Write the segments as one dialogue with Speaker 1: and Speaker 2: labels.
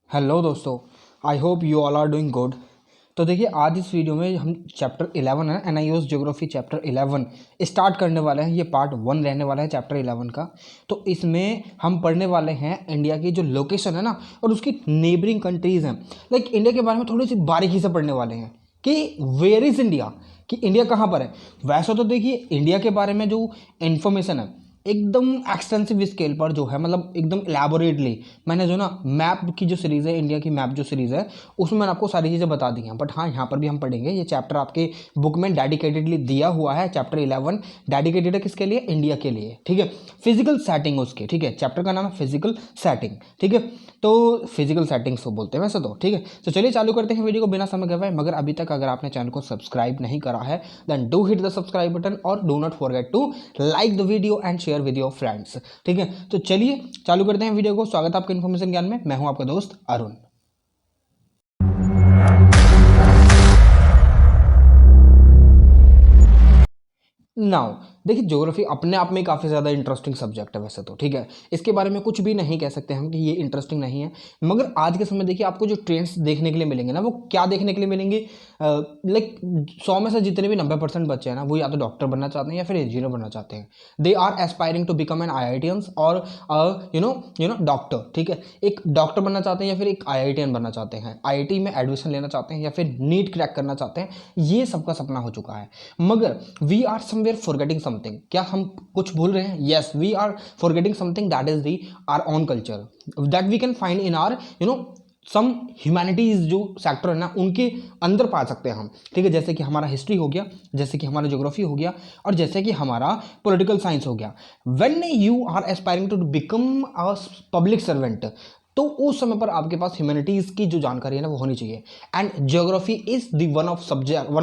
Speaker 1: Hello दोस्तों, I hope you all are doing good. तो देखिए, आज इस वीडियो में हम चैप्टर 11 है एनआईओएस ज्योग्राफी चैप्टर 11 स्टार्ट करने वाले हैं। ये पार्ट 1 रहने वाला है चैप्टर 11 का। तो इसमें हम पढ़ने वाले हैं इंडिया की जो लोकेशन है ना, और उसकी नेबरिंग कंट्रीज़ हैं। लाइक इंडिया के बारे में थोड़ी सी बारीकी से पढ़ने वाले हैं कि वेयर इज़ इंडिया, कि इंडिया कहाँ पर है। वैसे तो देखिए, इंडिया के बारे में जो इन्फॉर्मेशन है एकदम एक्सटेंसिव स्केल पर जो है, मतलब एकदम एलैबोरेटली मैंने जो ना मैप की जो सीरीज़ है, इंडिया की मैप जो सीरीज़ है, उसमें मैंने आपको सारी चीज़ें बता दी हैं। बट हाँ, यहाँ पर भी हम पढ़ेंगे। ये चैप्टर आपके बुक में डेडिकेटेडली दिया हुआ है। चैप्टर 11 डेडिकेटेड है किसके लिए? इंडिया के लिए। ठीक है, फिजिकल सेटिंग उसके। ठीक है, चैप्टर का नाम है फिजिकल सेटिंग। ठीक है, तो फिजिकल सेटिंग्स को बोलते हैं वैसे तो। ठीक है, तो चलिए चालू करते हैं वीडियो को बिना समय गवाए। मगर अभी तक अगर आपने चैनल को सब्सक्राइब नहीं करा है then do hit the subscribe button और do not forget to like the video and share with your friends. ठीक है, तो चलिए चालू करते हैं वीडियो को। स्वागत है आपका इन्फॉर्मेशन ज्ञान में। मैं हूं आपका दोस्त अरुण। नाउ देखिए, ज्योग्राफी अपने आप में काफ़ी ज़्यादा इंटरेस्टिंग सब्जेक्ट है वैसे तो। ठीक है, इसके बारे में कुछ भी नहीं कह सकते हम कि ये इंटरेस्टिंग नहीं है। मगर आज के समय देखिए, आपको जो ट्रेंड्स देखने के लिए मिलेंगे ना, वो क्या देखने के लिए मिलेंगे? लाइक 100 में से जितने भी 90% बच्चे हैं ना, वो या तो डॉक्टर बनना चाहते हैं या फिर इंजीनियर बनना चाहते हैं। They are aspiring to become an IITians और यू नो डॉक्टर। ठीक है, एक डॉक्टर बनना चाहते हैं या फिर एक IITian बनना चाहते हैं, IIT में एडमिशन लेना चाहते हैं या फिर नीट क्रैक करना चाहते हैं। ये सबका सपना हो चुका है। मगर we are somewhere forgetting something. क्या हम कुछ भूल रहे हैं? Yes, we are forgetting something that is the our own culture that we can find in our some humanities जो सेक्टर है ना, उनके अंदर पा सकते हैं हम। ठीक है, जैसे कि हमारा हिस्ट्री हो गया, जैसे कि हमारा ज्योग्राफी हो गया, और जैसे कि हमारा पॉलिटिकल साइंस हो गया। When you are aspiring to become a public servant, तो उस समय पर आपके पास ह्यूमैनिटीज की जो जानकारी है ना, वो होनी चाहिए। And geography is the one of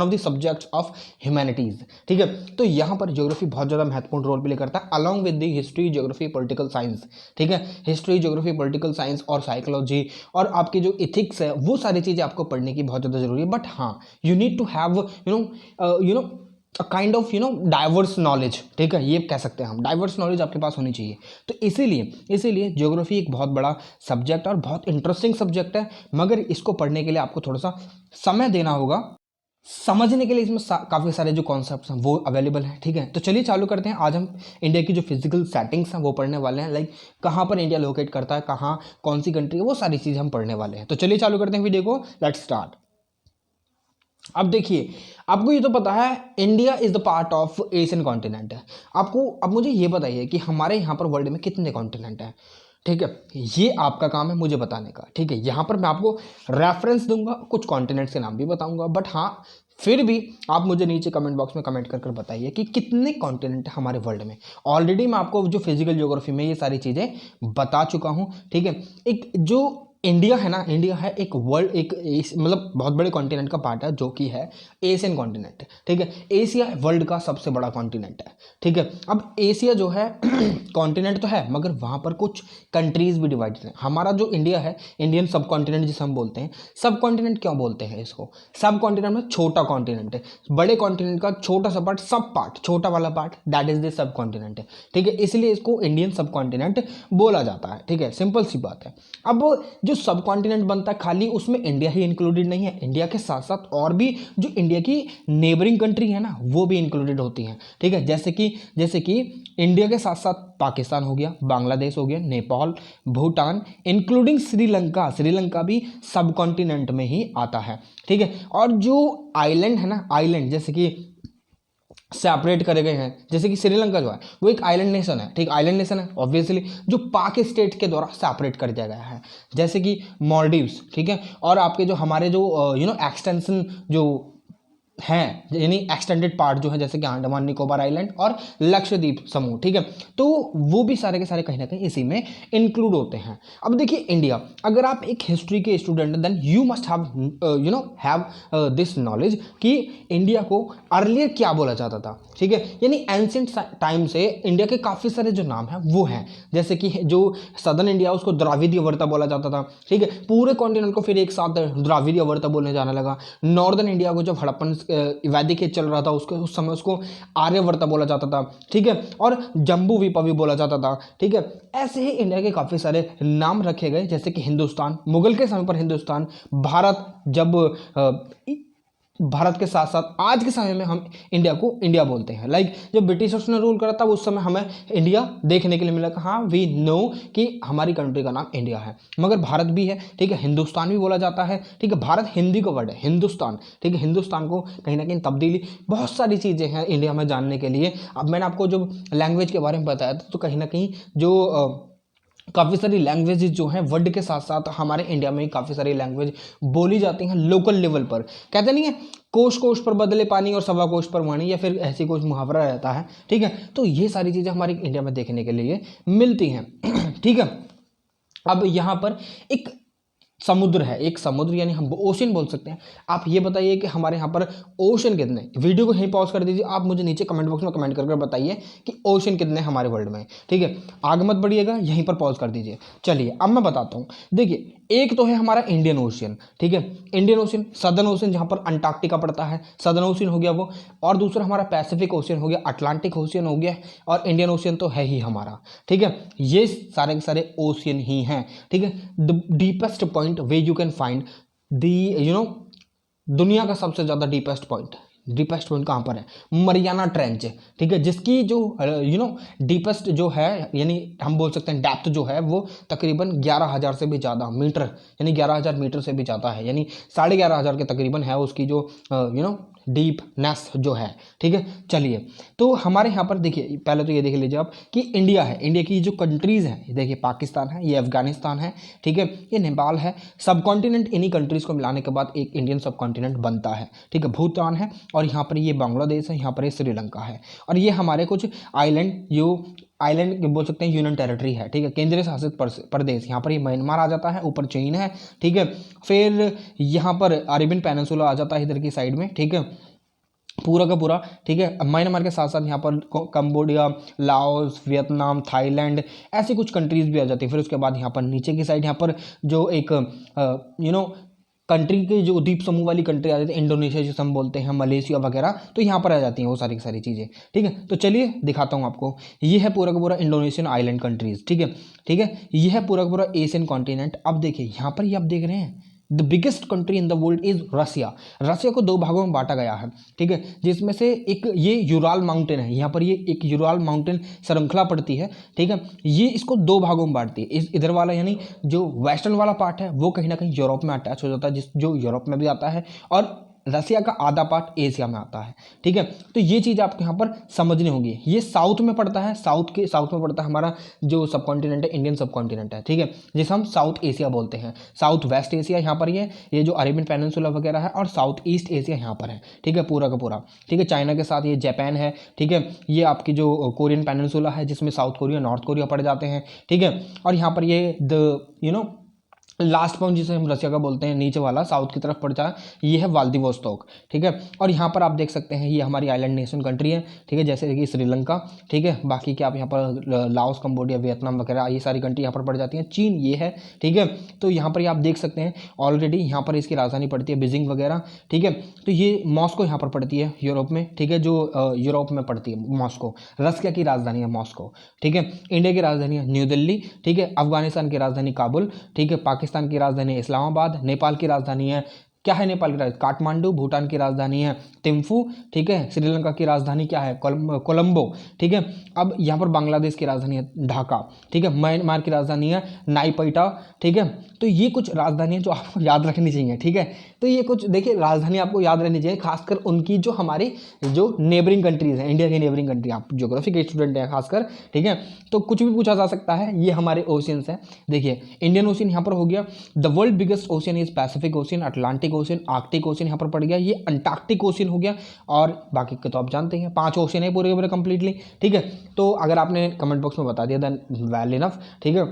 Speaker 1: the subjects of humanities. ठीक है, तो यहाँ पर ज्योग्राफी बहुत ज़्यादा महत्वपूर्ण रोल प्ले करता है along with the history, geography, political science. ठीक है, हिस्ट्री, ज्योग्राफी, पॉलिटिकल साइंस और साइकोलॉजी और आपकी जो इथिक्स है, वो सारी चीज़ें आपको पढ़ने की बहुत ज़्यादा जरूरी है। बट हाँ, you need to have you know kind of diverse knowledge. ठीक है, ये कह सकते हैं हम, डाइवर्स नॉलेज आपके पास होनी चाहिए। तो इसीलिए ज्योग्राफी एक बहुत बड़ा सब्जेक्ट और बहुत इंटरेस्टिंग सब्जेक्ट है। मगर इसको पढ़ने के लिए आपको थोड़ा सा समय देना होगा। समझने के लिए इसमें काफ़ी सारे जो कॉन्सेप्ट्स हैं वो अवेलेबल हैं। ठीक है, तो चलिए चालू करते हैं। आज हम इंडिया की जो फिजिकल सेटिंग्स हैं वो पढ़ने वाले हैं। लाइक कहाँ पर इंडिया लोकेट करता है, कहाँ कौन सी कंट्री है, वो सारी चीज़ें हम पढ़ने वाले हैं। तो चलिए चालू करते हैं वीडियो को। Let's start. अब देखिए, आपको ये तो पता है India is the part of Asian continent है। आपको अब मुझे ये बताइए कि हमारे यहाँ पर वर्ल्ड में कितने कॉन्टिनेंट हैं। ठीक है, ये आपका काम है मुझे बताने का। ठीक है, यहाँ पर मैं आपको रेफरेंस दूंगा, कुछ कॉन्टिनेंट्स के नाम भी बताऊंगा। बट हाँ, फिर भी आप मुझे नीचे कमेंट बॉक्स में कमेंट कर बताइए कि कितने कॉन्टिनेंट हैं हमारे वर्ल्ड में। ऑलरेडी मैं आपको जो फिजिकल ज्योग्राफी में ये सारी चीज़ें बता चुका हूँ। ठीक है, एक जो इंडिया है ना, इंडिया है एक वर्ल्ड, मतलब बहुत बड़े कॉन्टिनेंट का पार्ट है जो कि है एशियन कॉन्टिनेंट। ठीक है, एशिया वर्ल्ड का सबसे बड़ा कॉन्टिनेंट है। ठीक है, अब एशिया जो है कॉन्टिनेंट तो है, मगर वहाँ पर कुछ कंट्रीज भी डिवाइडेड हैं। हमारा जो इंडिया है, इंडियन सब कॉन्टिनेंट जिसे हम बोलते हैं, सब कॉन्टिनेंट क्यों बोलते हैं इसको? सब कॉन्टिनेंट में छोटा कॉन्टिनेंट है, बड़े कॉन्टिनेंट का छोटा सा पार्ट, सब पार्ट, छोटा वाला part, that is the sub continent है। ठीक है, इसलिए इसको इंडियन सब कॉन्टिनेंट बोला जाता है। ठीक है, सिंपल सी बात है। अब जो सब कॉन्टिनेंट बनता है, खाली उसमें इंडिया ही इंक्लूडेड नहीं है। इंडिया के साथ साथ और भी जो इंडिया की नेबरिंग कंट्री है ना, वो भी इंक्लूडेड होती हैं। ठीक है, जैसे कि इंडिया के साथ साथ पाकिस्तान हो गया, बांग्लादेश हो गया, नेपाल, भूटान, इंक्लूडिंग श्रीलंका। श्रीलंका भी सब कॉन्टिनेंट में ही आता है। ठीक है, और जो आइलैंड है ना, आइलैंड जैसे कि सेपरेट करे गए हैं, जैसे कि श्रीलंका जो है वो एक आइलैंड नेशन है। ठीक, आइलैंड नेशन है ऑब्वियसली, जो पाक स्टेट के द्वारा सेपरेट कर दिया गया है। जैसे कि मॉलडीव्स। ठीक है, और आपके जो हमारे जो एक्सटेंशन जो हैं, यानी एक्सटेंडेड पार्ट जो है, जैसे कि अंडमान निकोबार आइलैंड और लक्षद्वीप समूह। ठीक है, तो वो भी सारे के सारे कहीं ना कहीं इसी में इंक्लूड होते हैं। अब देखिए इंडिया, अगर आप एक हिस्ट्री के student then you must have this knowledge कि इंडिया को अर्लियर क्या बोला जाता था। ठीक है, यानी एंशिएंट टाइम से इंडिया के काफ़ी सारे जो नाम हैं वो हैं। जैसे कि जो सदर्न इंडिया, उसको द्राविडीय वर्ता बोला जाता था। ठीक है, पूरे कॉन्टिनेंट को फिर एक साथ द्राविडीय वर्ता बोलने जाने लगा। नॉर्दर्न इंडिया को जब हड़प्पन वैदिक एज चल रहा था उसके उस समय उसको आर्यवर्त बोला जाता था, ठीक है, और जम्बूद्वीप भी बोला जाता था, ठीक है। ऐसे ही इंडिया के काफ़ी सारे नाम रखे गए, जैसे कि हिंदुस्तान, मुगल के समय पर हिंदुस्तान, भारत, जब भारत के साथ साथ आज के समय में हम इंडिया को इंडिया बोलते हैं। लाइक जब ब्रिटिशर्स ने रूल करा था उस समय हमें इंडिया देखने के लिए मिला, हाँ वी नो कि हमारी कंट्री का नाम इंडिया है, मगर भारत भी है, ठीक है, हिंदुस्तान भी बोला जाता है, ठीक है। भारत हिंदी का वर्ड है, हिंदुस्तान, ठीक है। हिंदुस्तान को कहीं ना कहीं तब्दीली, बहुत सारी चीज़ें हैं इंडिया में जानने के लिए। अब मैंने आपको जो लैंग्वेज के बारे में बताया था, तो कहीं ना कहीं जो काफ़ी सारी लैंग्वेजेस जो हैं वर्ल्ड के साथ साथ हमारे इंडिया में काफ़ी सारी लैंग्वेज बोली जाती हैं लोकल लेवल पर। कहते नहीं है कोश कोश पर बदले पानी और सवा कोश पर वाणी, या फिर ऐसी कुछ मुहावरा रहता है, ठीक है। तो ये सारी चीज़ें हमारे इंडिया में देखने के लिए मिलती हैं, ठीक है। अब यहाँ पर एक समुद्र है, एक समुद्र यानी हम ओशन बोल सकते हैं। आप ये बताइए कि हमारे यहाँ पर ओशन कितने, वीडियो को यहीं पॉज कर दीजिए, आप मुझे नीचे कमेंट बॉक्स में कमेंट करके बताइए कि ओशन कितने हमारे वर्ल्ड में, ठीक है। आगे मत बढ़िएगा, यहीं पर पॉज कर दीजिए। चलिए अब मैं बताता हूँ। देखिए एक तो है हमारा इंडियन ओशियन, ठीक है, इंडियन ओशियन, सदर्न ओशियन जहाँ पर अंटार्कटिका पड़ता है, सदर्न ओशियन हो गया वो, और दूसरा हमारा पैसिफिक ओशियन हो गया, अटलांटिक ओशियन हो गया, और इंडियन ओशियन तो है ही हमारा, ठीक है। ये सारे के सारे ओशियन ही हैं, ठीक है। The deepest point way you can find the दुनिया का सबसे ज़्यादा डीपेस्ट पॉइंट कहाँ पर है? मरियाना ट्रेंच, ठीक है, जिसकी जो डीपेस्ट जो है, यानी हम बोल सकते हैं डेप्थ जो है वो तकरीबन 11,000 से भी ज़्यादा मीटर, यानी 11,000 मीटर से भी ज़्यादा है, यानी 11,500 के तकरीबन है उसकी जो डीपनेस जो है, ठीक है। चलिए तो हमारे यहाँ पर देखिए, पहले तो ये देख लीजिए आप कि इंडिया है, इंडिया की जो कंट्रीज़ हैं, देखिए पाकिस्तान है, ये अफगानिस्तान है, ठीक है, ये नेपाल है, सब कॉन्टिनेंट इन्हीं कंट्रीज़ को मिलाने के बाद एक इंडियन सब कॉन्टिनेंट बनता है, ठीक है। भूटान है, और यहाँ पर ये बांग्लादेश है, यहाँ पर ये श्रीलंका है, और ये हमारे कुछ आइलैंड बोल सकते हैं, यूनियन टेरिटरी है, ठीक है, केंद्रीय शासित प्रदेश। यहाँ पर ये म्यांमार आ जाता है, ऊपर चीन है, ठीक है। फिर यहाँ पर अरेबियन पेनिनसुला आ जाता है इधर की साइड में, ठीक है, पूरा का पूरा, ठीक है। म्यांमार के साथ साथ यहाँ पर कंबोडिया, लाओस, वियतनाम, थाईलैंड, ऐसी कुछ कंट्रीज़ भी आ जाती है। फिर उसके बाद यहाँ पर नीचे की साइड यहाँ पर जो एक कंट्री के जो द्वीप समूह वाली कंट्री आ जाती है, इंडोनेशिया जिसे हम बोलते हैं, मलेशिया वगैरह, तो यहाँ पर आ जाती हैं वो सारी की सारी चीज़ें, ठीक है। तो चलिए दिखाता हूँ आपको, ये है पूरा का पूरा इंडोनेशियन आइलैंड कंट्रीज़, ठीक है, ठीक है। ये है पूरा का पूरा एशियन कॉन्टिनेंट। अब देखिए यहाँ पर ये आप देख रहे हैं, the biggest country in the world is Russia. Russia को 2 भागों में बांटा गया है, ठीक है, जिसमें से एक ये यूराल माउंटेन है, यहाँ पर ये एक यूराल माउंटेन श्रृंखला पड़ती है, ठीक है। ये इसको 2 भागों में बांटती है। इस इधर वाला यानी जो वेस्टर्न वाला पार्ट है वो कहीं ना कहीं यूरोप में अटैच हो जाता है, जो यूरोप में भी आता है, और रसिया का आधा पार्ट एशिया में आता है, ठीक है। तो ये चीज़ आपको यहाँ पर समझनी होगी। ये साउथ में पड़ता है, साउथ में पड़ता है हमारा जो सब कॉन्टिनेंट है, इंडियन सब कॉन्टिनेंट है, ठीक है, जिसे हम साउथ एशिया बोलते हैं। साउथ वेस्ट एशिया यहाँ पर ये जो अरेबियन पेनिनसुला वगैरह है, और साउथ ईस्ट एशिया यहाँ पर है, ठीक है, पूरा का पूरा, ठीक है। चाइना के साथ ये जापान है, ठीक है। ये आपकी जो कोरियन पेनिनसुला है, जिसमें साउथ कोरिया, नॉर्थ कोरिया पड़ जाते हैं, ठीक है। और यहाँ पर ये लास्ट पॉइंट जिसे हम रसिया का बोलते हैं, नीचे वाला साउथ की तरफ पड़ता है, ये है व्लादिवोस्तोक, ठीक है। और यहाँ पर आप देख सकते हैं ये हमारी आइलैंड नेशन कंट्री है, ठीक है, जैसे कि श्रीलंका, ठीक है। बाकी क्या आप यहाँ पर लाओस, कंबोडिया, वियतनाम वगैरह ये सारी कंट्री यहाँ पर पड़ जाती हैं। चीन ये है, ठीक है। तो यहाँ पर आप देख सकते हैं ऑलरेडी यहाँ पर इसकी राजधानी पड़ती है बीजिंग वगैरह, ठीक है। तो ये मॉस्को यहाँ पर पड़ती है यूरोप में, ठीक है, जो यूरोप में पड़ती है मॉस्को। रसिया की राजधानी है मॉस्को, ठीक है। इंडिया की राजधानी है न्यू दिल्ली, ठीक है। अफगानिस्तान की राजधानी काबुल, ठीक है। पाकिस्तान की राजधानी इस्लामाबाद, नेपाल की राजधानी है, क्या है नेपाल की राजधानी? काठमांडू। भूटान की राजधानी है थिम्फू, ठीक है। श्रीलंका की राजधानी क्या है? कोलंबो, ठीक है। अब यहाँ पर बांग्लादेश की राजधानी है ढाका, ठीक है। म्यांमार की राजधानी है नाईपीटा, ठीक है। तो ये कुछ राजधानियाँ जो आपको याद रखनी चाहिए, ठीक है। तो ये कुछ देखिए राजधानी आपको याद रहनी चाहिए, खासकर उनकी जो हमारी जो नेबरिंग कंट्रीज हैं, इंडिया की नेबरिंग कंट्री। आप ज्योग्राफी के स्टूडेंट हैं खासकर, ठीक है, तो कुछ भी पूछा जा सकता है। ये हमारे ओशियंस हैं। देखिए इंडियन ओशियन यहाँ पर हो गया, the world biggest ocean is Pacific ocean, Atlantic ocean, Arctic ocean यहाँ पर पड़ गया, ये अंटार्कटिक ओशियन हो गया, और बाकी के तो आप जानते हैं 5 ओशियन है पूरे के पूरे कंप्लीटली, ठीक है। तो अगर आपने कमेंट बॉक्स में बता दिया देन वेल इनफ, ठीक है।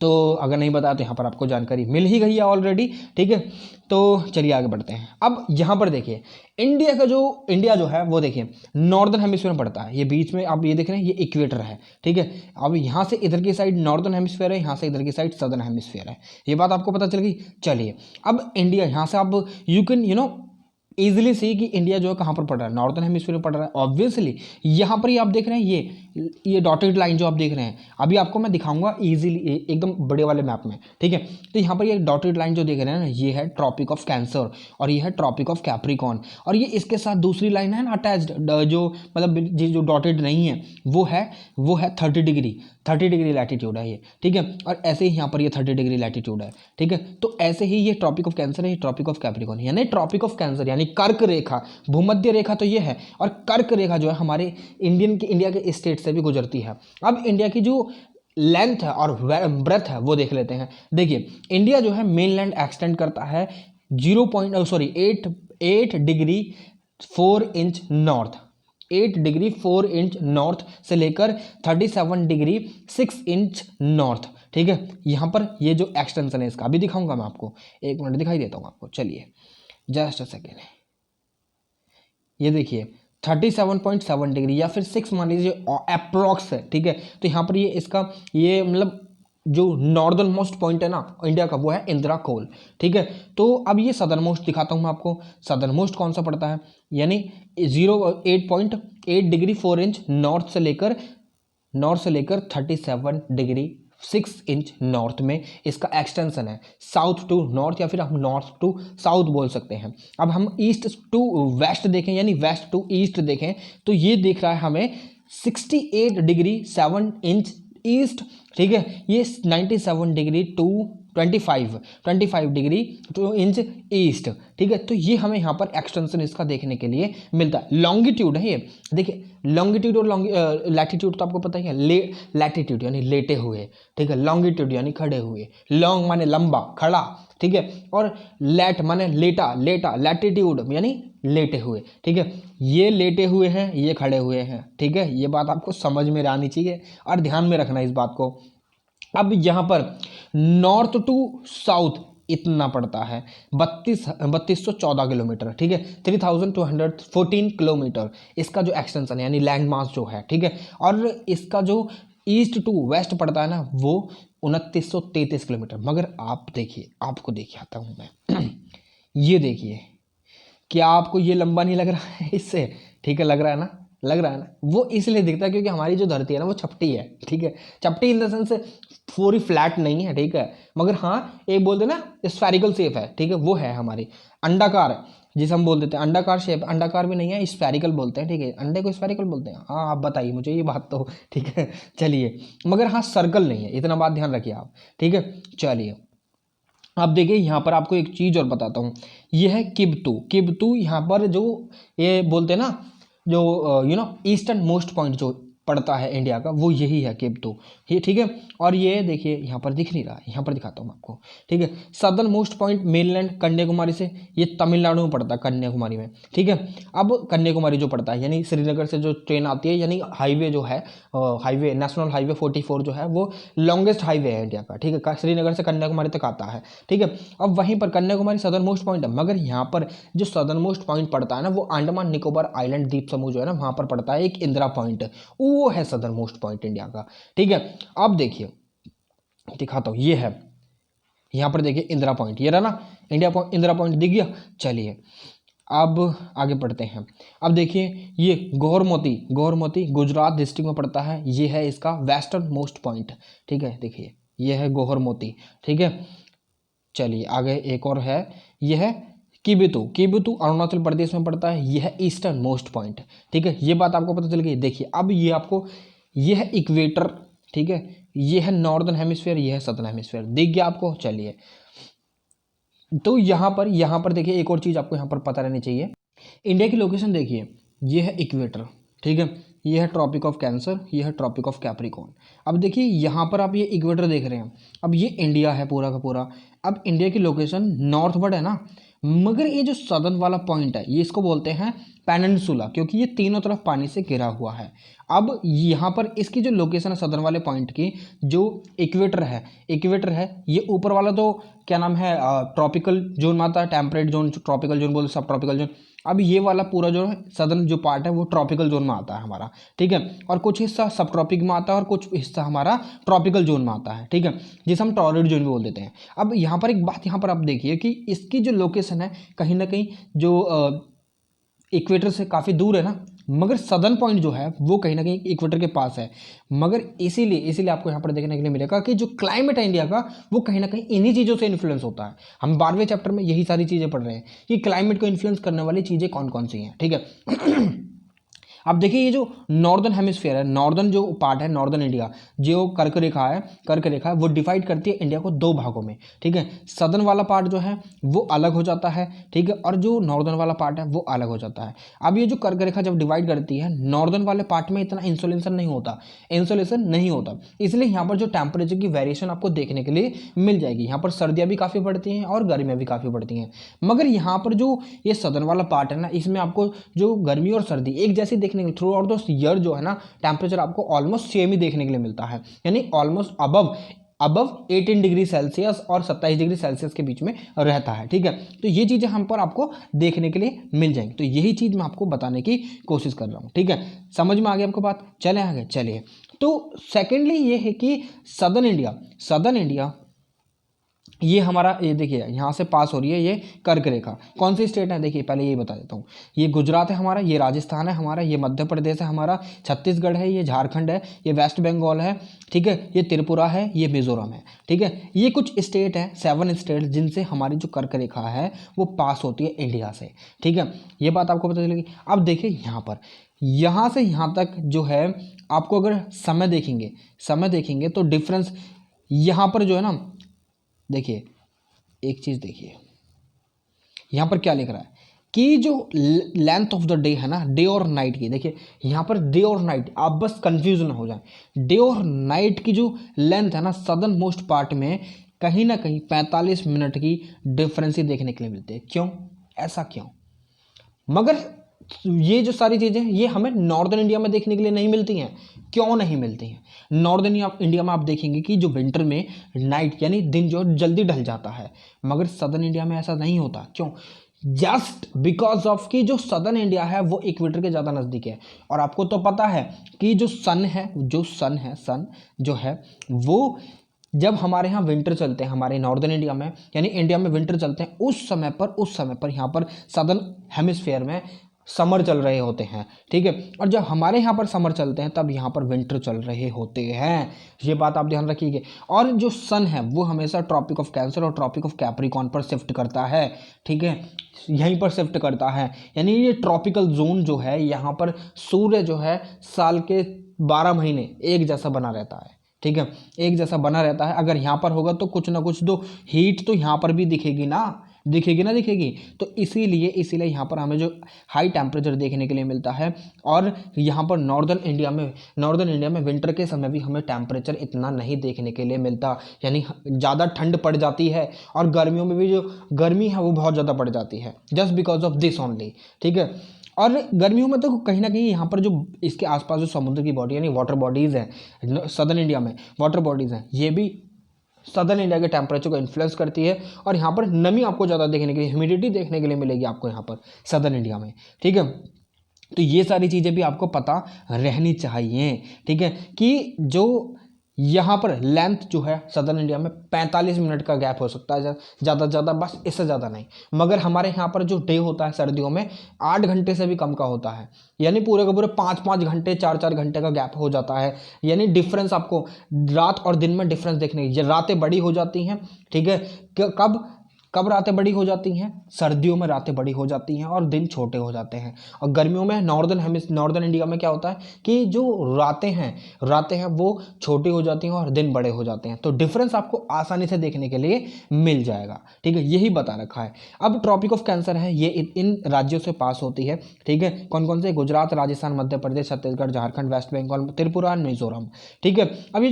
Speaker 1: तो अगर नहीं बताया तो यहाँ पर आपको जानकारी मिल ही गई है ऑलरेडी, ठीक है। तो चलिए आगे बढ़ते हैं। अब यहाँ पर देखिए इंडिया जो है वो देखिए नॉर्दर्न हेमिस्फीयर में पड़ता है। ये बीच में आप ये देख रहे हैं, ये इक्वेटर है, ठीक है। अब यहाँ से इधर की साइड नॉर्दर्न हेमिस्फीयर है, यहाँ से इधर की साइड सदर्न हेमिस्फीयर है। ये बात आपको पता चल गई। चलिए अब इंडिया यहाँ से आप यू कैन इजीली सी कि इंडिया जो है कहाँ पर पड़ रहा है, नॉर्थन हेमिस्फीयर में पड़ रहा है ऑब्वियसली। यहाँ पर ही आप देख रहे हैं ये डॉटेड लाइन जो आप देख रहे हैं, अभी आपको मैं दिखाऊंगा इजीली एकदम बड़े वाले मैप में, ठीक है। तो यहाँ पर ये डॉटेड लाइन जो देख रहे हैं ना, ये है ट्रॉपिक ऑफ कैंसर और ये है ट्रॉपिक ऑफ कैप्रिकॉन, और ये इसके साथ दूसरी लाइन है ना अटैच्ड, जो मतलब जो डॉटेड नहीं है वो है 30 डिग्री लैटिट्यूड है ये, ठीक है। और ऐसे ही यहाँ पर ये 30 डिग्री लैटिट्यूड है, ठीक है। तो ऐसे ही ये ट्रॉपिक ऑफ कैंसर है, ये ट्रॉपिक ऑफ कैप्रिकॉन, यानी ट्रॉपिक ऑफ कैंसर यानी कर्क रेखा, भूमध्य रेखा तो ये है, और कर्क रेखा जो है हमारे इंडिया के स्टेट से भी गुजरती है। अब इंडिया की जो लेंथ है और ब्रेथ है वो देख लेते हैं। देखिए इंडिया जो है मेनलैंड एक्सटेंड करता है 8 degree 4 inch north, 8 degree 4 inch north से लेकर 37 डिग्री 6 इंच नॉर्थ, ठीक है। यहाँ पर ये जो एक्सटेंशन है इसका भी दिखाऊंगा मैं आपको, एक मिनट दिखाई देता हूँ आपको, चलिए जस्ट अ सेकेंड। ये देखिए 37.7 डिग्री या फिर 6 मान लीजिए अप्रोक्स है, ठीक है। तो यहाँ पर ये इसका ये मतलब जो नॉर्दर्न मोस्ट पॉइंट है ना इंडिया का वो है इंदिरा कोल, ठीक है। तो अब ये सदर्न मोस्ट दिखाता हूँ मैं आपको, सदर्न मोस्ट कौन सा पड़ता है, यानी 8 डिग्री 4 इंच नॉर्थ से लेकर 37 डिग्री 6 इंच नॉर्थ में इसका एक्सटेंशन है, साउथ टू नॉर्थ या फिर हम नॉर्थ टू साउथ बोल सकते हैं। अब हम ईस्ट टू वेस्ट देखें यानी वेस्ट टू ईस्ट देखें तो ये दिख रहा है हमें 68 डिग्री 7 इंच ईस्ट, ठीक है। ये 97 degree to 25 degree 2 inch east, ठीक है। तो ये हमें यहाँ पर एक्सटेंशन इसका देखने के लिए मिलता है। लॉन्गिट्यूड है ये, देखिए लॉन्गिट्यूड और लैटिट्यूड तो आपको पता ही है, लैटिट्यूड यानी लेटे हुए, ठीक है। लॉन्गिट्यूड यानी खड़े हुए, लॉन्ग माने लंबा खड़ा, ठीक है। और लैट माने लेटा, लैटिट्यूड यानी लेटे हुए, ठीक है। ये लेटे हुए हैं, ये खड़े हुए हैं, ठीक है। ये बात आपको समझ में आनी चाहिए और ध्यान में रखना इस बात को। अब यहाँ पर नॉर्थ टू साउथ इतना पड़ता है 3214 किलोमीटर, ठीक है। 3214 किलोमीटर इसका जो एक्सटेंशन है यानी लैंड मास जो है, ठीक है। और इसका जो ईस्ट टू वेस्ट पड़ता है ना वो 2933 किलोमीटर। मगर आप देखिए, आपको देखिए आता हूँ मैं ये देखिए, क्या आपको ये लंबा नहीं लग रहा है इससे, ठीक है। लग रहा है ना, लग रहा है ना। वो इसलिए दिखता है क्योंकि हमारी जो धरती है ना वो चपटी है, ठीक है। चपटी इन द सेंस पूरी फ्लैट नहीं है, ठीक है। मगर हाँ एक बोलते ना स्फेरिकल शेप है, ठीक है, वो है हमारी। अंडाकार जिसे हम बोल देते हैं, अंडाकार शेप, अंडाकार भी नहीं है, स्फेरिकल बोलते हैं, ठीक है। अंडे को स्फेरिकल बोलते हैं, हाँ आप बताइए मुझे ये बात तो, ठीक है। चलिए मगर हाँ सर्कल नहीं है, इतना बात ध्यान रखिए आप, ठीक है। चलिए अब देखिए यहाँ पर आपको एक चीज़ और बताता हूँ, ये है किब्तू यहाँ पर जो ये बोलते हैं ना जो ईस्टर्न मोस्ट पॉइंट जो पड़ता है इंडिया का वो यही है किब्तू, ये ठीक है। और ये देखिए यहाँ पर दिख नहीं रहा, यहाँ पर दिखाता हूँ आपको, ठीक है। Southern most point mainland Kanyakumari से ये तमिलनाडु में पड़ता है, कन्याकुमारी में, ठीक है। अब कन्याकुमारी जो पड़ता है यानी श्रीनगर से जो ट्रेन आती है यानी हाईवे जो है, हाईवे नेशनल हाईवे 44 जो है वो लॉन्गेस्ट हाईवे है इंडिया का, ठीक है। श्रीनगर से कन्याकुमारी तक आता है, ठीक है। अब वहीं पर कन्याकुमारी सदर्न मोस्ट पॉइंट है, मगर यहाँ पर जो सदर्न मोस्ट पॉइंट पड़ता है ना वो अंडमान निकोबार आइलैंड द्वीप समूह जो है ना वहाँ पर पड़ता है एक इंदिरा पॉइंट, वो है सदर्न मोस्ट पॉइंट इंडिया का, ठीक है। अब देखिए दिखाता हूँ, ये है यहाँ पर देखिए इंदिरा पॉइंट, ये रहा ना इंदिरा पॉइंट दिख गया। चलिए अब आगे बढ़ते हैं। अब देखिए ये गोहरमोती गुजरात डिस्ट्रिक्ट में पड़ता है, ये है इसका वेस्टर्न मोस्ट पॉइंट, ठीक है। देखिए ये है गोहरमोती, ठीक है। चलिए आगे एक और है, ये है किबितू अरुणाचल प्रदेश में पड़ता है, यह है ईस्टर्न मोस्ट पॉइंट, ठीक है। ये बात आपको पता चल गई। देखिए अब ये आपको, ये है इक्वेटर, ठीक है। ये है नॉर्दर्न हेमिस्फीयर, ये है सदर्न हेमिस्फीयर, दिख गया आपको। चलिए तो यहाँ पर देखिए एक और चीज़ आपको यहाँ पर पता रहनी चाहिए, इंडिया की लोकेशन देखिए, ये है इक्वेटर, ठीक है। ये है ट्रॉपिक ऑफ कैंसर, ये है ट्रॉपिक ऑफ कैप्रिकॉर्न। अब देखिए यहाँ पर आप ये इक्वेटर देख रहे हैं, अब ये इंडिया है पूरा का पूरा। अब इंडिया की लोकेशन नॉर्थवर्ड है ना, मगर ये जो सदर्न वाला पॉइंट है ये इसको बोलते हैं पेनिनसुला, क्योंकि ये तीनों तरफ पानी से घिरा हुआ है। अब यहाँ पर इसकी जो लोकेशन है सदर्न वाले पॉइंट की, जो इक्वेटर है, ये ऊपर वाला तो क्या नाम है ट्रॉपिकल जोन में आता है, टेम्परेट जोन, ट्रॉपिकल जोन बोलते, सब ट्रॉपिकल जोन। अब ये वाला पूरा जो है सदर्न जो पार्ट है वो ट्रॉपिकल जोन में आता है हमारा, ठीक है। और कुछ हिस्सा सब ट्रॉपिक में आता है और कुछ हिस्सा हमारा ट्रॉपिकल जोन में आता है, ठीक है, जिसे हम टॉर्रिड जोन भी बोल देते हैं। अब यहाँ पर एक बात यहाँ पर आप देखिए कि इसकी जो लोकेशन है कहीं ना कहीं जो इक्वेटर से काफ़ी दूर है ना, मगर सदर्न पॉइंट जो है वो कहीं ना कहीं इक्वेटर के पास है। मगर इसीलिए आपको यहाँ पर देखने के लिए मिलेगा कि जो क्लाइमेट है इंडिया का वो कहीं ना कहीं इन्हीं चीज़ों से इन्फ्लुएंस होता है। हम 12वें चैप्टर में यही सारी चीज़ें पढ़ रहे हैं कि क्लाइमेट को इन्फ्लुएंस करने वाली चीज़ें कौन कौन सी हैं, ठीक है। अब देखिए ये जो नॉर्दर्न हेमिस्फीयर है, नॉर्दर्न जो पार्ट है, नॉर्दर्न इंडिया, जो कर्क रेखा है वो डिवाइड करती है इंडिया को दो भागों में, ठीक है। सदर्न वाला पार्ट जो है वो अलग हो जाता है, ठीक है, और जो नॉर्दर्न वाला पार्ट है वो अलग हो जाता है। अब ये जो कर्क रेखा जब डिवाइड करती है, नॉर्दर्न वाले पार्ट में इतना इंसोलेशन नहीं होता, इसलिए यहाँ पर जो टेम्परेचर की वेरिएशन आपको देखने के लिए मिल जाएगी। यहाँ पर सर्दियाँ भी काफ़ी पड़ती हैं और गर्मियाँ भी काफ़ी पड़ती हैं। मगर यहाँ पर जो ये सदर्न वाला पार्ट है ना, इसमें आपको जो गर्मी और सर्दी एक जैसी देखने के थ्रू आउट द ईयर जो है ना, टेम्परेचर आपको ऑलमोस्ट सेम ही देखने के लिए मिलता है, यानी ऑलमोस्ट अबव 18 डिग्री सेल्सियस और 27 डिग्री सेल्सियस के बीच में रहता है, ठीक है। तो ये चीज़ें हम पर आपको देखने के लिए मिल जाएंगी। तो यही चीज़ मैं आपको बताने की कोशिश कर रहा हूँ, ठीक है। समझ में आ गया आपको बात? चले आगे चलिए। तो सेकेंडली ये है कि सदर्न इंडिया ये हमारा, ये देखिए यहाँ से पास हो रही है ये कर्क रेखा। कौन सी स्टेट है देखिए, पहले ये बता देता हूँ। ये गुजरात है हमारा, ये राजस्थान है हमारा, ये मध्य प्रदेश है हमारा, छत्तीसगढ़ है, ये झारखंड है, ये वेस्ट बंगाल है, ठीक है, ये त्रिपुरा है, ये मिजोरम है, ठीक है। ये कुछ स्टेट है, 7 स्टेट जिनसे हमारी जो कर्क रेखा है वो पास होती है इंडिया से, ठीक है। ये बात आपको पता चलेगी। अब देखिए यहाँ से यहाँ तक जो है आपको अगर समय देखेंगे तो डिफरेंस यहाँ पर जो है ना, देखिए एक चीज़ देखिए यहाँ पर क्या लिख रहा है कि जो लेंथ ऑफ द डे है ना, डे और नाइट की, देखिए यहाँ पर डे और नाइट, आप बस कंफ्यूज ना हो जाए। डे और नाइट की जो लेंथ है ना, सदर्न मोस्ट पार्ट में कहीं ना कहीं 45 मिनट की डिफरेंस ही देखने के लिए मिलती है। क्यों, ऐसा क्यों? मगर ये जो सारी चीज़ें ये हमें नॉर्दर्न इंडिया में देखने के लिए नहीं मिलती हैं। क्यों नहीं मिलती हैं? नॉर्दर्न इंडिया में आप देखेंगे कि जो विंटर में नाइट यानी दिन जो जल्दी ढल जाता है, मगर सदर्न इंडिया में ऐसा नहीं होता। क्यों? जस्ट बिकॉज ऑफ कि जो सदर्न इंडिया है वो इक्वेटर के ज़्यादा नज़दीक है। और आपको तो पता है कि जो सन जो है वो जब हमारे यहाँ विंटर चलते हैं, हमारे नॉर्दर्न इंडिया में यानी इंडिया में विंटर चलते हैं, उस समय पर यहाँ पर सदर्न हेमिस्फीयर में समर चल रहे होते हैं, ठीक है। और जब हमारे यहाँ पर समर चलते हैं तब यहाँ पर विंटर चल रहे होते हैं। ये बात आप ध्यान रखिएगा। और जो सन है वो हमेशा ट्रॉपिक ऑफ कैंसर और ट्रॉपिक ऑफ कैप्रिकॉर्न पर शिफ्ट करता है, ठीक है, यहीं पर शिफ्ट करता है। यानी ये ट्रॉपिकल जोन जो है यहाँ पर सूर्य जो है साल के 12 महीने एक जैसा बना रहता है, ठीक है, एक जैसा बना रहता है। अगर यहाँ पर होगा तो कुछ ना कुछ तो हीट तो यहाँ पर भी दिखेगी। तो इसीलिए यहाँ पर हमें जो हाई टेम्परेचर देखने के लिए मिलता है। और यहाँ पर नॉर्दर्न इंडिया में विंटर के समय भी हमें टेम्परेचर इतना नहीं देखने के लिए मिलता, यानी ज़्यादा ठंड पड़ जाती है और गर्मियों में भी जो गर्मी है वो बहुत ज़्यादा पड़ जाती है, just because of this only, ठीक है। और गर्मियों में तो कहीं ना कहीं यहाँ पर जो इसके आसपास जो समुद्र की बॉडी यानी वाटर बॉडीज़ हैं, सदर्न इंडिया में वाटर बॉडीज़ हैं, ये भी सदर्न इंडिया के टेम्परेचर को इन्फ्लुएंस करती है। और यहाँ पर नमी आपको ज़्यादा देखने के लिए, ह्यूमिडिटी देखने के लिए मिलेगी आपको यहाँ पर सदर्न इंडिया में, ठीक है। तो ये सारी चीज़ें भी आपको पता रहनी चाहिए, ठीक है, कि जो यहाँ पर लेंथ जो है सदर्न इंडिया में 45 मिनट का गैप हो सकता है ज़्यादा से ज़्यादा, बस इससे ज़्यादा नहीं। मगर हमारे यहाँ पर जो डे होता है सर्दियों में 8 घंटे से भी कम का होता है, यानी पूरे के पूरे 5-5 घंटे 4-4 घंटे का गैप हो जाता है। यानी डिफरेंस आपको रात और दिन में डिफरेंस देखने की, रातें बड़ी हो जाती हैं, ठीक है। कब रातें बड़ी हो जाती हैं? सर्दियों में रातें बड़ी हो जाती हैं और दिन छोटे हो जाते हैं। और गर्मियों में नॉर्दर्न इंडिया में क्या होता है कि जो रातें हैं वो छोटी हो जाती हैं और दिन बड़े हो जाते हैं। तो डिफरेंस आपको आसानी से देखने के लिए मिल जाएगा, ठीक है, यही बता रखा है। अब ट्रॉपिक ऑफ कैंसर है, ये इन राज्यों से पास होती है, ठीक है। कौन कौन से? गुजरात, राजस्थान, मध्य प्रदेश, छत्तीसगढ़, झारखंड, वेस्ट बंगाल, त्रिपुरा, मिजोरम, ठीक है। अब ये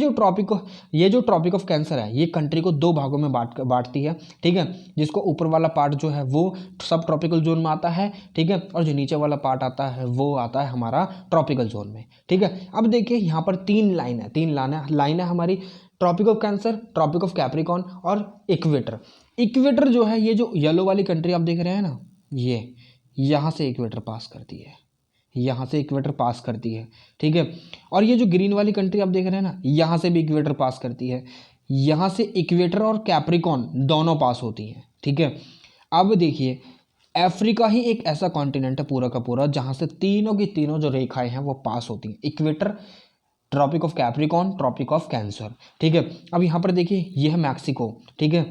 Speaker 1: जो ट्रॉपिक ऑफ कैंसर है ये कंट्री को 2 भागों में बांटती है, ठीक है। जिसको ऊपर वाला पार्ट जो है वो सब ट्रॉपिकल जोन में आता है, ठीक है, और जो नीचे वाला पार्ट आता है वो आता है हमारा ट्रॉपिकल जोन में, ठीक है। अब देखिए यहाँ पर तीन लाइन है हमारी, Tropic of Cancer, Tropic of Capricorn और इक्वेटर। इक्वेटर जो है, ये जो येलो वाली कंट्री आप देख रहे हैं ना, ये यहाँ से इक्वेटर पास करती है, यहाँ से इक्वेटर पास करती है, ठीक है। और ये जो ग्रीन वाली कंट्री आप देख रहे हैं ना, यहाँ से भी इक्वेटर पास करती है, यहाँ से इक्वेटर और कैप्रिकॉर्न दोनों पास होती हैं, ठीक है। अब देखिए अफ्रीका ही एक ऐसा कॉन्टिनेंट है पूरा का पूरा जहाँ से तीनों की तीनों जो रेखाएं हैं वो पास होती हैं, equator, Tropic of Capricorn, Tropic of Cancer, ठीक है। अब यहाँ पर देखिए ये है मैक्सिको, ठीक है,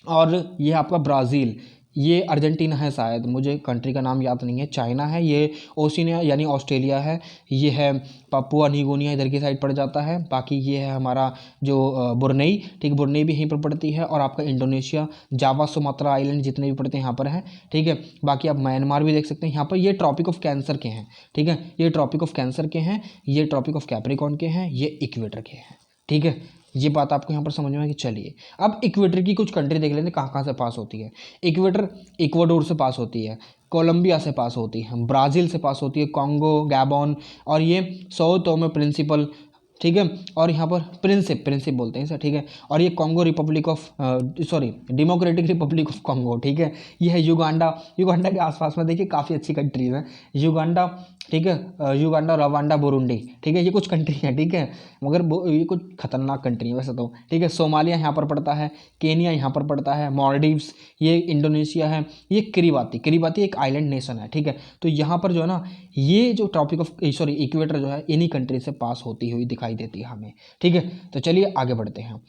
Speaker 1: और ये आपका ब्राज़ील, ये अर्जेंटीना है शायद, मुझे कंट्री का नाम याद नहीं है, चाइना है, ये ओशिनिया यानी ऑस्ट्रेलिया है, ये है पापुआ न्यू गिनिया इधर की साइड पड़ जाता है, बाकी ये है हमारा जो बुरनई, ठीक, बुरनई भी यहीं पर पड़ती है, और आपका इंडोनेशिया, जावा, सुमात्रा आइलैंड जितने भी पड़ते हैं यहाँ पर हैं, ठीक है। बाकी आप म्यांमार भी देख सकते हैं यहाँ पर, ये ट्रॉपिक ऑफ कैंसर के हैं, ठीक है, ये ट्रॉपिक ऑफ कैंसर के हैं, ये ट्रॉपिक ऑफ कैप्रिकॉर्न के हैं, ये इक्वेटर के हैं, ठीक है। ये बात आपको यहाँ पर समझ में आएगी। चलिए अब इक्वेटर की कुछ कंट्री देख लेते हैं कहाँ कहाँ से पास होती है। इक्वेटर इक्वाडोर से पास होती है, कोलंबिया से पास होती है, ब्राज़ील से पास होती है, कॉन्गो, गैबॉन, और ये सो टोमे प्रिंसिपल, ठीक है, और यहाँ पर प्रिंसिप बोलते हैं सर, ठीक है, और ये Congo Republic of democratic Republic of Congo, ठीक है। ये है युगांडा के आसपास में देखिए काफ़ी अच्छी कंट्रीज हैं, युगांडा, ठीक है, युगांडा, रवांडा, बुरुंडी, ठीक है, ये कुछ कंट्री हैं, ठीक है, मगर ये कुछ खतरनाक कंट्री है वैसे तो, ठीक है। सोमालिया यहाँ पर पड़ता है, केनिया यहाँ पर पड़ता है, मॉलडीव्स, ये इंडोनेशिया है, ये किरिबाती एक आइलैंड नेशन है, ठीक है। तो यहाँ पर जो है ना, ये जो ट्रॉपिक ऑफ इक्वेटर जो है इन्हीं कंट्री से पास होती हुई दिखाई देती है हमें, ठीक है। तो चलिए आगे बढ़ते हैं।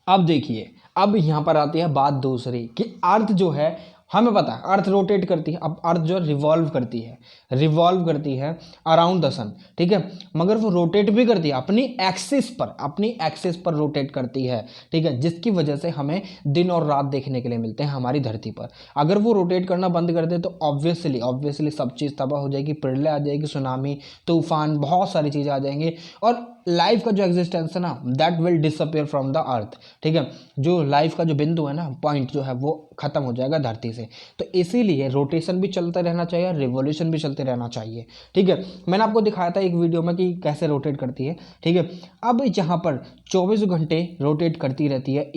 Speaker 1: अब देखिए, अब यहाँ पर आती है बात दूसरी कि अर्थ जो है, हमें पता है अर्थ रोटेट करती है, अब अर्थ जो रिवॉल्व करती है अराउंड द सन, ठीक है, मगर वो रोटेट भी करती है अपनी एक्सिस पर रोटेट करती है, ठीक है, जिसकी वजह से हमें दिन और रात देखने के लिए मिलते हैं हमारी धरती पर। अगर वो रोटेट करना बंद कर दे तो ऑब्वियसली सब चीज़ तबाह हो जाएगी, प्रलय आ जाएगी, सुनामी, तूफान, बहुत सारी चीज़ें आ जाएंगी, और लाइफ का जो एग्जिस्टेंस है ना, that will disappear from the earth, ठीक है। जो लाइफ का जो बिंदु है ना, पॉइंट जो है वो खत्म हो जाएगा धरती से। तो इसीलिए रोटेशन भी चलता रहना चाहिए, रिवॉल्यूशन भी चलते रहना चाहिए, ठीक है। मैंने आपको दिखाया था एक वीडियो में कि कैसे रोटेट करती है, ठीक है। अब यहाँ पर 24 घंटे रोटेट करती रहती है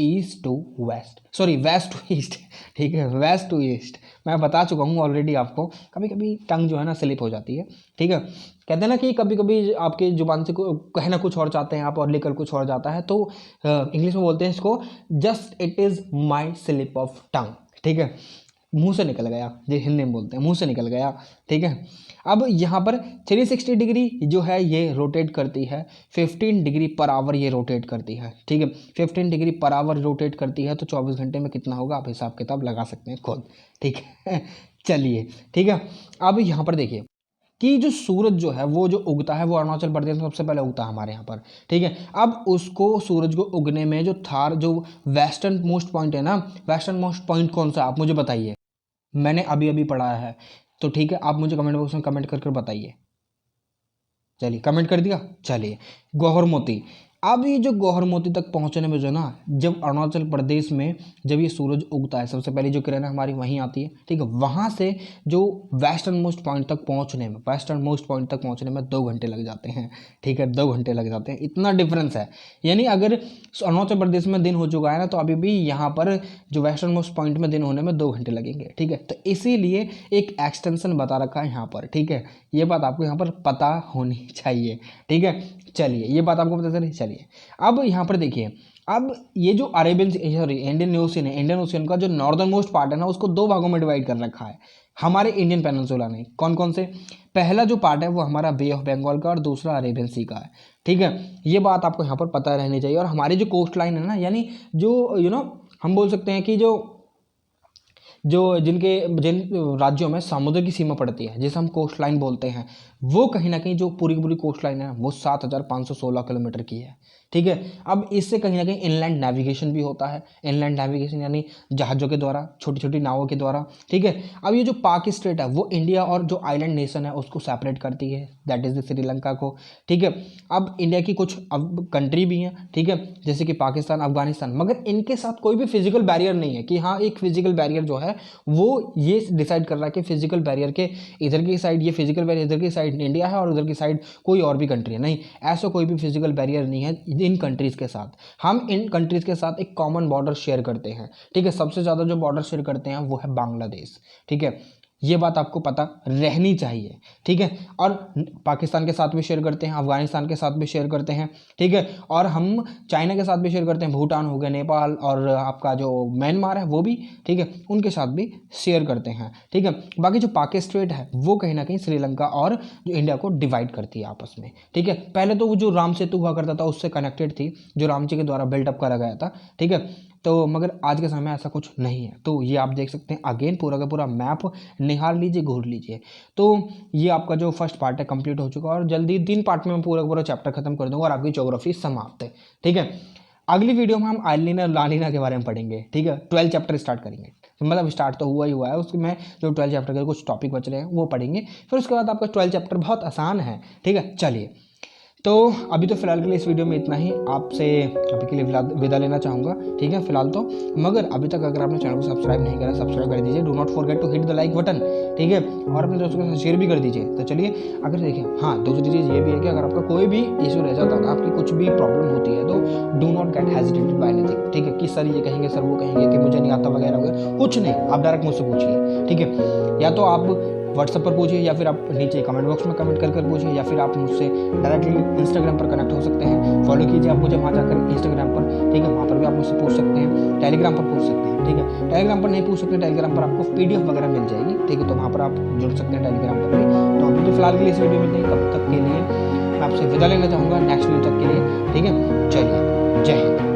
Speaker 1: वेस्ट टू ईस्ट, ठीक है, वेस्ट टू ईस्ट। मैं बता चुका हूँ ऑलरेडी आपको, कभी कभी टंग जो है ना स्लिप हो जाती है, ठीक है। कहते हैं ना कि कभी कभी आपकी जुबान से कहना कुछ और चाहते हैं आप और लेकर कुछ और जाता है, तो इंग्लिश में बोलते हैं इसको just it is my slip of tongue, ठीक है, मुंह से निकल गया, ये हिंदी में बोलते हैं, मुंह से निकल गया, ठीक है। अब यहाँ पर 360 डिग्री जो है ये रोटेट करती है, 15 डिग्री पर आवर ये रोटेट करती है, ठीक है, 15 डिग्री पर आवर रोटेट करती है। तो 24 घंटे में कितना होगा आप हिसाब किताब लगा सकते हैं खुद, ठीक है। चलिए, ठीक है। अब यहाँ पर देखिए कि जो सूरज जो है वो जो उगता है वो अरुणाचल प्रदेश में सबसे पहले उगता है हमारे यहाँ पर, ठीक है। अब उसको सूरज को उगने में जो वेस्टर्न मोस्ट पॉइंट है ना, वेस्टर्न मोस्ट पॉइंट कौन सा आप मुझे बताइए, मैंने अभी पढ़ा है, तो ठीक है, आप मुझे कमेंट बॉक्स में कमेंट करके बताइए। चलिए कमेंट कर दिया। चलिए गौहरमोती, अब ये जो गौहरमोती तक पहुंचने में जो ना, जब अरुणाचल प्रदेश में जब ये सूरज उगता है सबसे पहले जो किरण हमारी वहीं आती है, ठीक है, वहाँ से जो वेस्टर्न मोस्ट पॉइंट तक पहुंचने में 2 घंटे लग जाते हैं, ठीक है, 2 घंटे लग जाते हैं, इतना डिफरेंस है। यानी अगर अरुणाचल प्रदेश में दिन हो चुका है ना, तो अभी भी यहाँ पर जो वेस्टर्न मोस्ट पॉइंट में दिन होने में 2 घंटे लगेंगे, ठीक है। तो इसीलिए एक एक्सटेंशन बता रखा है यहाँ पर, ठीक है, ये बात आपको यहाँ पर पता होनी चाहिए, ठीक है। चलिए ये बात आपको पता चली। चलिए अब यहाँ पर देखिए, अब ये जो इंडियन ओशियन का जो नॉर्दर्न मोस्ट पार्ट है ना, उसको 2 भागों में डिवाइड कर रखा है हमारे इंडियन पेनिनसुला ने। कौन कौन से? पहला जो पार्ट है वो हमारा बे ऑफ बंगाल का और दूसरा अरेबियन सी का है, ठीक है। ये बात आपको यहाँ पर पता रहनी चाहिए। और हमारी जो कोस्ट लाइन है ना, यानी जो हम बोल सकते हैं कि जिन राज्यों में समुद्र की सीमा पड़ती है, जिसे हम कोस्ट लाइन बोलते हैं, वो कहीं ना कहीं जो पूरी की पूरी कोस्ट लाइन है वो 7,516 किलोमीटर की है, ठीक है। अब इससे कहीं ना कहीं इनलैंड नेविगेशन भी होता है, इनलैंड नेविगेशन यानी जहाज़ों के द्वारा, छोटी छोटी नावों के द्वारा, ठीक है। अब ये जो पाक स्ट्रेट है वो इंडिया और जो आइलैंड नेशन है उसको सेपरेट करती है, दैट इज़ द श्रीलंका को, ठीक है। अब इंडिया की कुछ अब कंट्री भी हैं, ठीक है, जैसे कि पाकिस्तान, अफगानिस्तान, मगर इनके साथ कोई भी फिजिकल बैरियर नहीं है कि हाँ एक फिजिकल बैरियर जो है वो ये डिसाइड कर रहा है कि फिजिकल बैरियर के इधर की साइड ये फिजिकल बैरियर, इधर की साइड इंडिया है और उधर की साइड कोई और भी कंट्री है, नहीं, ऐसा कोई भी फिजिकल बैरियर नहीं है इन कंट्रीज़ के साथ। हम इन कंट्रीज़ के साथ एक कॉमन बॉर्डर शेयर करते हैं, ठीक है। सबसे ज़्यादा जो बॉर्डर शेयर करते हैं वो है बांग्लादेश, ठीक है। ये बात आपको पता रहनी चाहिए, ठीक है। और पाकिस्तान के साथ भी शेयर करते हैं, अफगानिस्तान के साथ भी शेयर करते हैं, ठीक है। और हम चाइना के साथ भी शेयर करते हैं, भूटान हो गया, नेपाल और आपका जो म्यांमार है वो भी, ठीक है, उनके साथ भी शेयर करते हैं, ठीक है। बाकी जो पाक स्ट्रेट है वो कहीं ना कहीं श्रीलंका और जो इंडिया को डिवाइड करती है आपस में, ठीक है। पहले तो वो जो राम सेतु हुआ करता था उससे कनेक्टेड थी, जो राम जी के द्वारा बिल्डअप करा गया था, ठीक है। तो मगर आज के समय में ऐसा कुछ नहीं है। तो ये आप देख सकते हैं, अगेन पूरा का पूरा मैप निहार लीजिए, घूर लीजिए। तो ये आपका जो फर्स्ट पार्ट है कंप्लीट हो चुका है और जल्दी 3 पार्ट में मैं पूरा का पूरा चैप्टर खत्म कर दूंगा और आपकी ज्योग्राफी समाप्त है, ठीक है। अगली वीडियो में हम आइलिना और लालिना के बारे में पढ़ेंगे, ठीक है। 12 चैप्टर स्टार्ट करेंगे, मतलब स्टार्ट तो हुआ ही हुआ है, उसके में जो 12 चैप्टर के कुछ टॉपिक बच रहे हैं वो पढ़ेंगे। फिर उसके बाद आपका 12 चैप्टर बहुत आसान है, ठीक है। चलिए, तो अभी तो फिलहाल के लिए इस वीडियो में इतना ही, आपसे अभी के लिए विदा लेना चाहूँगा, ठीक है फिलहाल तो। मगर अभी तक अगर आपने चैनल को सब्सक्राइब नहीं करा, सब्सक्राइब कर दीजिए, do not forget to hit the like button, ठीक है। और अपने दोस्तों के साथ शेयर भी कर दीजिए। तो चलिए, अगर देखिए, हाँ दूसरी चीज़ ये भी है कि अगर आपका कोई भी इशू रह जाता है, आपकी कुछ भी प्रॉब्लम होती है, तो do not get hesitated by anything, ठीक है। कि सर ये कहेंगे, सर वो कहेंगे कि मुझे नहीं आता वगैरह वगैरह, कुछ नहीं, आप डायरेक्ट मुझसे पूछिए, ठीक है। या तो आप व्हाट्सएप पर पूछिए या फिर आप नीचे कमेंट बॉक्स में कमेंट कर पूछिए, या फिर आप मुझसे डायरेक्टली इंस्टाग्राम पर कनेक्ट हो सकते हैं। फॉलो कीजिए आप मुझे वहाँ जाकर इंस्टाग्राम पर, ठीक है, वहाँ पर भी आप मुझसे पूछ सकते हैं। टेलीग्राम पर पूछ सकते हैं, ठीक है। टेलीग्राम पर नहीं पूछ सकते, टेलीग्राम पर आपको PDF वगैरह मिल जाएगी, ठीक है, तो वहाँ पर आप जुड़ सकते हैं टेलीग्राम पर भी। तो अभी तो फिलहाल के लिए इस वीडियो में नहीं, कब तक के लिए मैं आपसे विदा लेना चाहूँगा नेक्स्ट वीडियो तक के लिए, ठीक है। चलिए, जय हिंद।